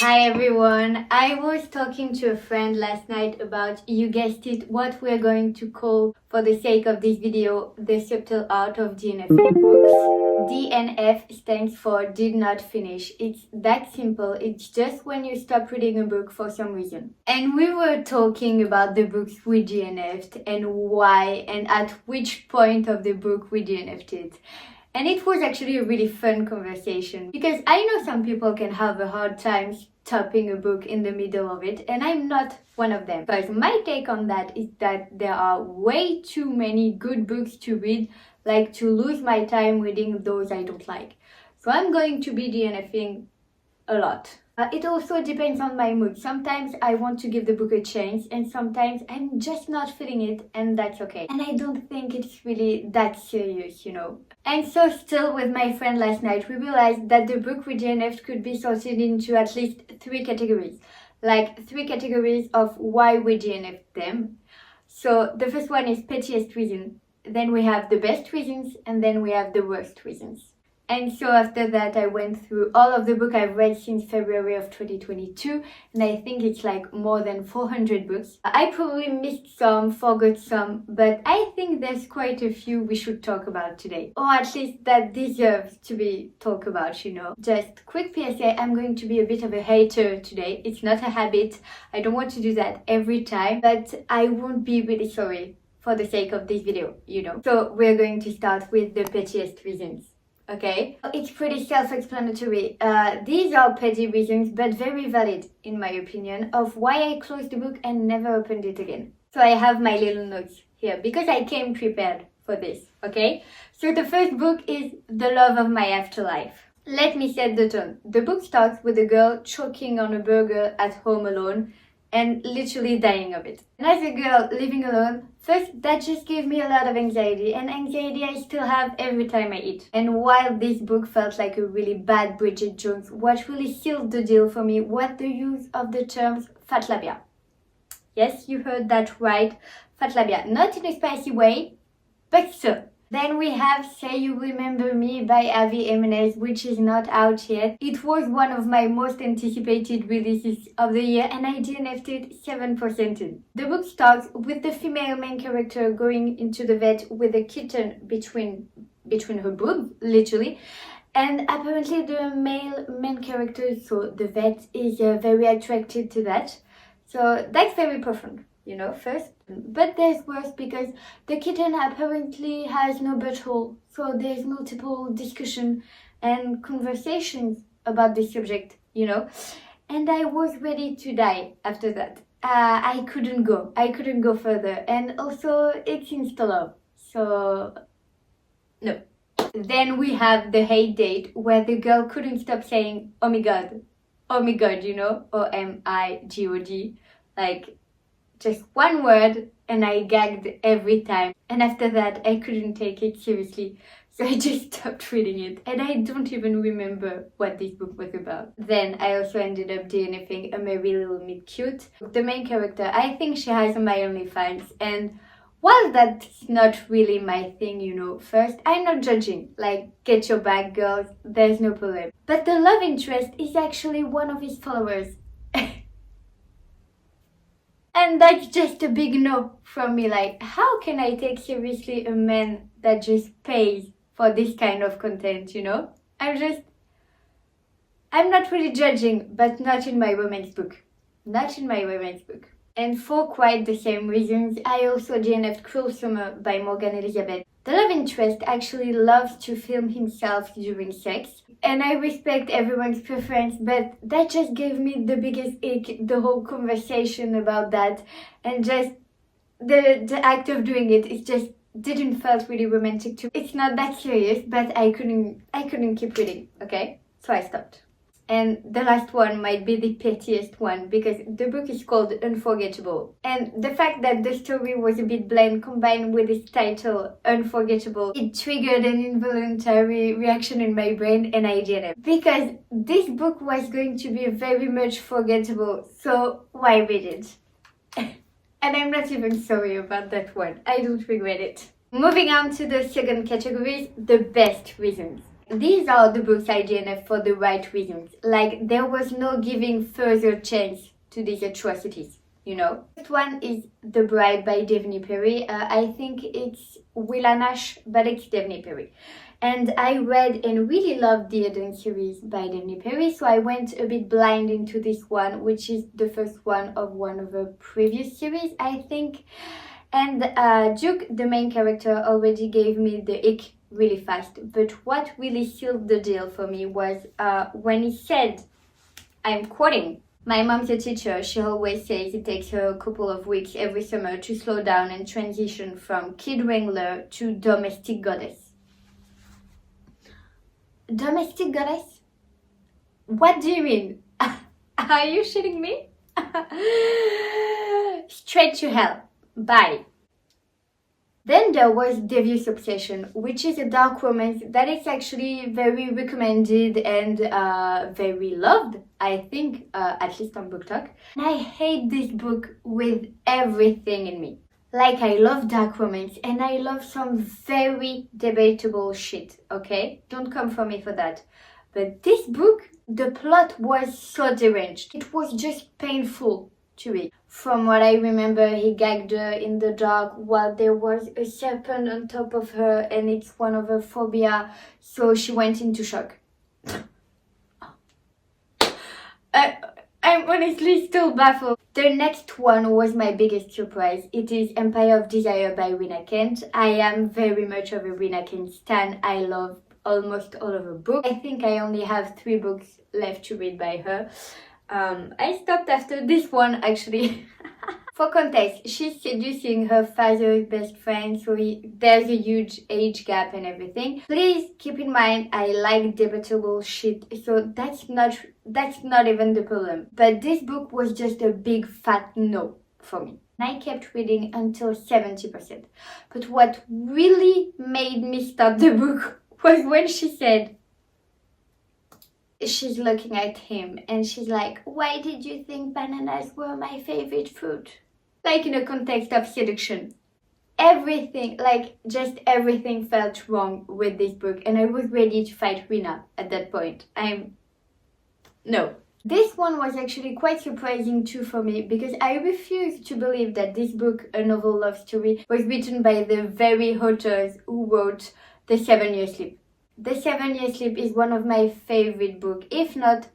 Hi everyone, I was talking to a friend last night about, you guessed it, what we're going to call, for the sake of this video, the subtle art of DNFing books. DNF stands for did not finish. It's that simple. It's just when you stop reading a book for some reason. And we were talking about the books we DNF'd and why and at which point of the book we DNF'd it. And it was actually a really fun conversation because I know some people can have a hard time stopping a book in the middle of it, and I'm not one of them. But my take on that is that there are way too many good books to read, like to lose my time reading those I don't like. So I'm going to be DNFing a lot. It also depends on my mood. Sometimes I want to give the book a chance and sometimes I'm just not feeling it, and that's okay. And I don't think it's really that serious, you know. And so still with my friend last night, we realized that the book we DNF'd could be sorted into at least 3 categories. Like 3 categories of why we DNF'd them. So the first one is pettiest reason. Then we have the best reasons, and then we have the worst reasons. And so after that, I went through all of the books I've read since February of 2022, and I think it's like more than 400 books. I probably missed some, forgot some, but I think there's quite a few we should talk about today. Or at least that deserves to be talked about, you know. Just quick PSA, I'm going to be a bit of a hater today. It's not a habit. I don't want to do that every time, but I won't be really sorry for the sake of this video, you know. So we're going to start with the pettiest reasons. Okay, it's pretty self-explanatory. These are petty reasons, but very valid, in my opinion, of why I closed the book and never opened it again. So I have my little notes here, because I came prepared for this, okay? So the first book is The Love of My Afterlife. Let me set the tone. The book starts with a girl choking on a burger at home alone, and literally dying of it. And as a girl living alone, first, that just gave me a lot of anxiety, and anxiety I still have every time I eat. And while this book felt like a really bad Bridget Jones, what really sealed the deal for me was the use of the terms fat labia. Yes, you heard that right, fat labia. Not in a spicy way, but so. Then we have Say You Remember Me by Avi Jimenez, which is not out yet. It was one of my most anticipated releases of the year, and I DNF'd it 7% in. The book starts with the female main character going into the vet with a kitten between her boobs, literally. And apparently the male main character, so the vet, is very attracted to that. So that's very profound, you know, first. But there's worse because the kitten apparently has no butthole, so there's multiple discussion and conversations about the subject, you know. And I was ready to die after that. I couldn't go further, and also it's insta-love, so no. Then we have The Hate Date, where the girl couldn't stop saying, oh my god, you know, OMIGOD, like just one word, and I gagged every time. And after that, I couldn't take it seriously. So I just stopped reading it. And I don't even remember what this book was about. Then I also ended up DNFing A Merry Little Meet Cute. The main character, I think she has my OnlyFans. And while that's not really my thing, you know, first, I'm not judging. Like, get your bag, girls. There's no problem. But the love interest is actually one of his followers. And that's just a big no from me. Like, how can I take seriously a man that just pays for this kind of content, you know? I'm not really judging, but not in my romance book. Not in my romance book. And for quite the same reasons, I also DNF'd Cruel Summer by Morgan Elizabeth. The love interest actually loves to film himself during sex, and I respect everyone's preference, but that just gave me the biggest ick, the whole conversation about that, and just the act of doing it just didn't felt really romantic to me. It's not that serious, but I couldn't keep reading, okay? So I stopped. And the last one might be the pettiest one, because the book is called Unforgettable. And the fact that the story was a bit bland combined with its title, Unforgettable, it triggered an involuntary reaction in my brain, and I did it. Because this book was going to be very much forgettable, so why read it? And I'm not even sorry about that one. I don't regret it. Moving on to the second category, the best reasons. These are the books I DNF for the right reasons. Like, there was no giving further chance to these atrocities, you know? First one is The Bride by Daphne Perry. I think it's Willa Nash, but it's Daphne Perry. And I read and really loved the Eden series by Daphne Perry, so I went a bit blind into this one, which is the first one of her previous series, I think. And Duke, the main character, already gave me the ick really fast. But what really sealed the deal for me was when he said, I'm quoting, "My mom's a teacher. She always says it takes her a couple of weeks every summer to slow down and transition from kid wrangler to domestic goddess." Domestic goddess? What do you mean? Are you shitting me? Straight to hell. Bye. Then there was Devious Obsession, which is a dark romance that is actually very recommended and very loved, I think, at least on BookTok. And I hate this book with everything in me. Like, I love dark romance and I love some very debatable shit, okay? Don't come for me for that. But this book, the plot was so deranged. It was just painful to read. From what I remember, he gagged her in the dark while there was a serpent on top of her, and it's one of her phobia, so she went into shock. I'm honestly still baffled. The next one was my biggest surprise. It is Empire of Desire by Rina Kent. I am very much of a Rina Kent stan. I love almost all of her books. I think I only have 3 books left to read by her. I stopped after this one, actually. For context, she's seducing her father's best friend, so there's a huge age gap and everything. Please keep in mind, I like debatable shit, so that's not even the problem. But this book was just a big fat no for me. I kept reading until 70%. But what really made me stop the book was when she said, she's looking at him and she's like, "Why did you think bananas were my favorite fruit?" Like, in a context of seduction. Everything, like, just everything felt wrong with this book, and I was ready to fight Rina at that point. No. This one was actually quite surprising too for me, because I refused to believe that this book, a novel love story, was written by the very authors who wrote The 7 Year Sleep. The 7 Year Sleep is one of my favorite books, if not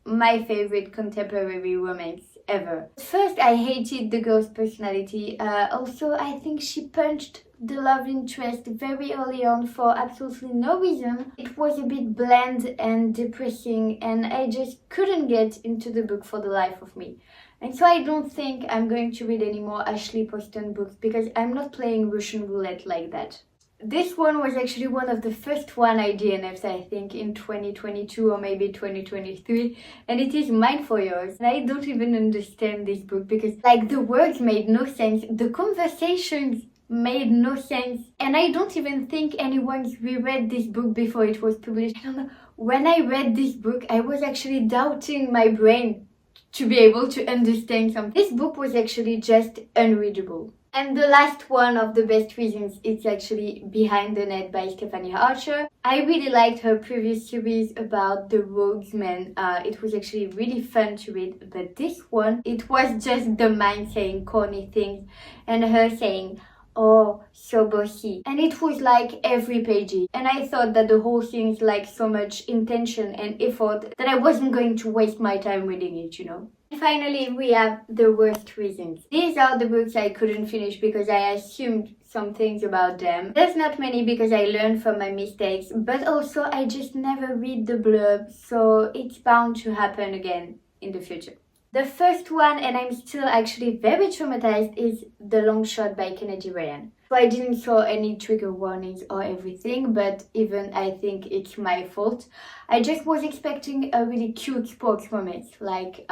my favorite contemporary romance ever. At first, I hated the girl's personality. Also, I think she punched the love interest very early on for absolutely no reason. It was a bit bland and depressing, and I just couldn't get into the book for the life of me. And so I don't think I'm going to read any more Ashley Poston books, because I'm not playing Russian roulette like that. This one was actually one of the first one I DNF'd, I think, in 2022 or maybe 2023. And it is Mine for Yours. And I don't even understand this book because, like, the words made no sense. The conversations made no sense. And I don't even think anyone's reread this book before it was published. I don't know. When I read this book, I was actually doubting my brain to be able to understand something. This book was actually just unreadable. And the last one of the best reasons, it's actually Behind the Net by Stephanie Archer. I really liked her previous series about the roguesman. It was actually really fun to read. But this one, it was just the man saying corny things and her saying, "Oh, so bossy." And it was like every page. And I thought that the whole thing is like so much intention and effort that I wasn't going to waste my time reading it, you know. And finally, we have The Worst Reasons. These are the books I couldn't finish because I assumed some things about them. There's not many because I learned from my mistakes, but also I just never read the blurb, so it's bound to happen again in the future. The first one, and I'm still actually very traumatized, is The Long Shot by Kennedy Ryan. So I didn't saw any trigger warnings or everything, but even I think it's my fault. I just was expecting a really cute sports romance, like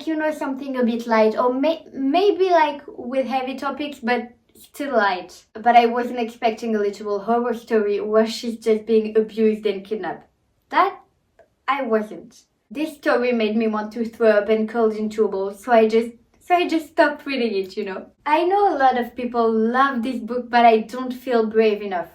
you know, something a bit light, or maybe like with heavy topics, but still light. But I wasn't expecting a literal horror story where she's just being abused and kidnapped. That I wasn't. This story made me want to throw up and curl into a ball, so I just stopped reading it, you know. I know a lot of people love this book, but I don't feel brave enough.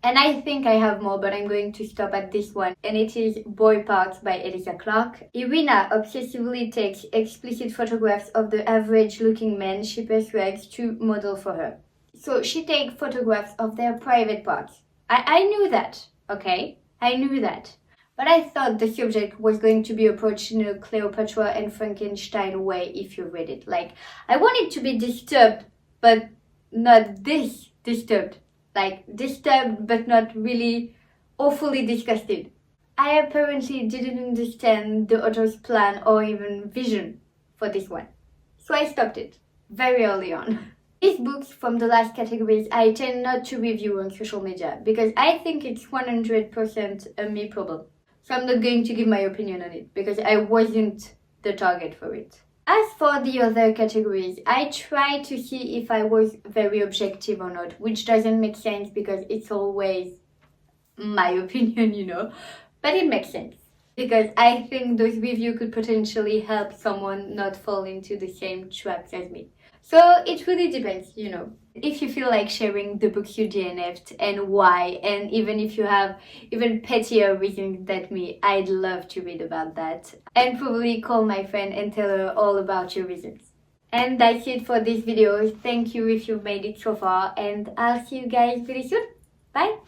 And I think I have more, but I'm going to stop at this one. And it is Boy Parts by Elisa Clark. Irina obsessively takes explicit photographs of the average-looking men she persuades to model for her. So she takes photographs of their private parts. I knew that, okay? I knew that. But I thought the subject was going to be approached in a Cleopatra and Frankenstein way if you read it. Like, I wanted to be disturbed, but not this disturbed. Like, disturbed but not really awfully disgusted. I apparently didn't understand the author's plan or even vision for this one. So I stopped it very early on. These books from the last categories I tend not to review on social media because I think it's 100% a me problem. So I'm not going to give my opinion on it because I wasn't the target for it. As for the other categories, I tried to see if I was very objective or not, which doesn't make sense because it's always my opinion, you know. But it makes sense because I think those reviews could potentially help someone not fall into the same traps as me. So it really depends, you know. If you feel like sharing the books you DNF'd and why, and even if you have even pettier reasons than me, I'd love to read about that. And probably call my friend and tell her all about your reasons. And that's it for this video. Thank you if you've made it so far, and I'll see you guys really soon. Bye!